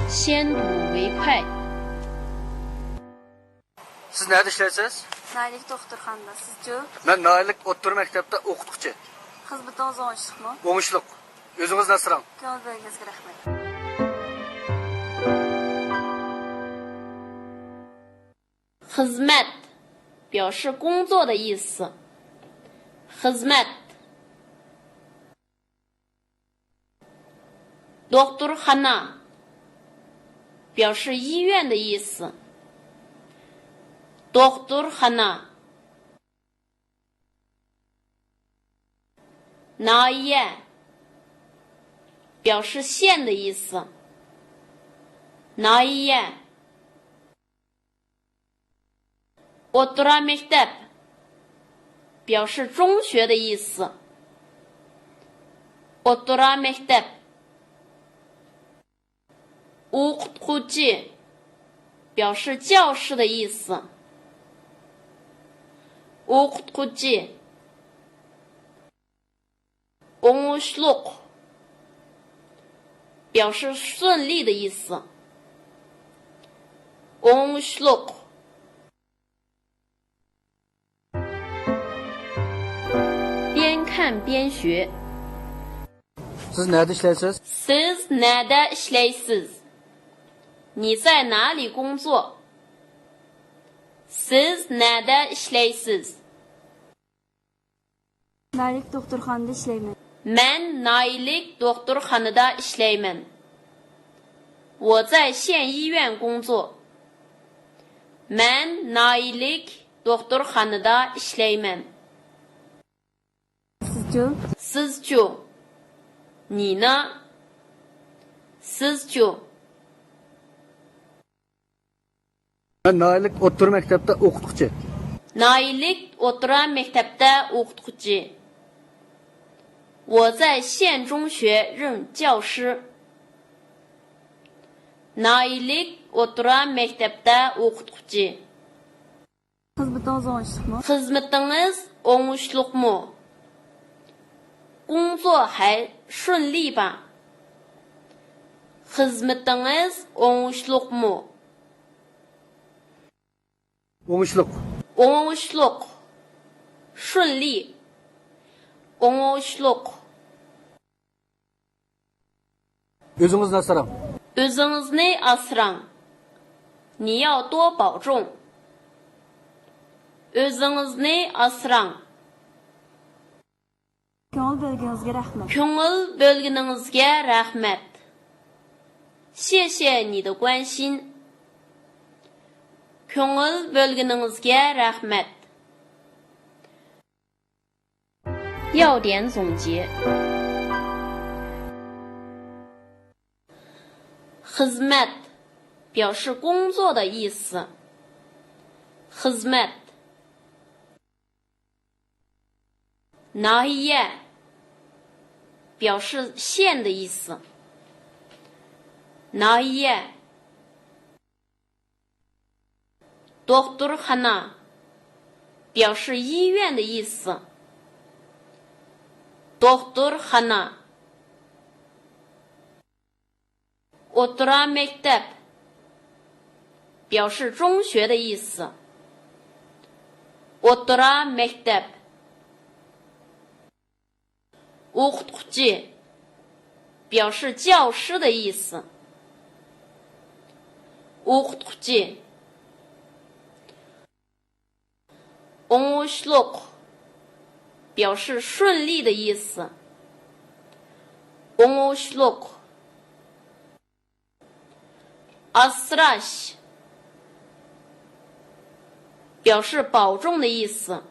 先睹为快。Siz nerede işlersiniz? Naylik doktorxonada. Sizchi? Ben Naylik o'rta maktabda o'qituvchi. Xizmatingiz o'ngishliqmi? O'ngishliq. O'zingiz nasirang? Ko'ngil berganingizga rahmat. ，xizmat 表示工作的意思。xizmat doktorxona 表示医院的意思。doktorxona nahiye 表示县的意思。nahiye o'rta maktab 表示中学的意思。o'rta maktab o'qituvchi 表示教师的意思。o'qituvchi o'ngishliq 表示顺利的意思。o'ngishliq边看边学。 Siz nerede işlersiniz? Siz nerede işleysiz? 你在哪里工作 ？Siz nerede işleysiz? Naylik doktorxonada ishlayman. Ben Naylik doktorxonada işleymen. 我在县医院工作。Ben Naylik doktorxonada işleymen. Sizchi? Sizce 你呢 ？Sizce Ben Naylik o'rta maktabda o'qituvchi. Naylik o'rta maktabda o'qituvchi. 我在县中学任教师。Naylik o'rta maktabda o'qituvchi. Xizmatingiz o'ngishliqmi? Xizmatingiz o'ngishliqmi? 工作还顺利吧 Xizmatingiz o'ngishliqmi? O'ngishliq. o'ngishliq 顺利 o'ngishliq O'zingiz nasirang? o'zingizni asrang 你要多保重 o'zingizni asrang Ko'ngil berganingizga rahmat. ko'ngil bo'lganingizga rahmat 谢谢你的关心 ko'ngil bo'lganingizga rahmat 要点总结 xizmat 表示工作的意思 xizmat nahiye 表示县的意思 nahiye doktorxona 表示医院的意思 doktorxona o'rta maktab 表示中学的意思 o'rta maktab o'qituvchi 表示教师的意思 o'qituvchi o'ngishliq 表示顺利的意思 o'ngishliq asrash 表示保重的意思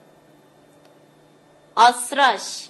asrash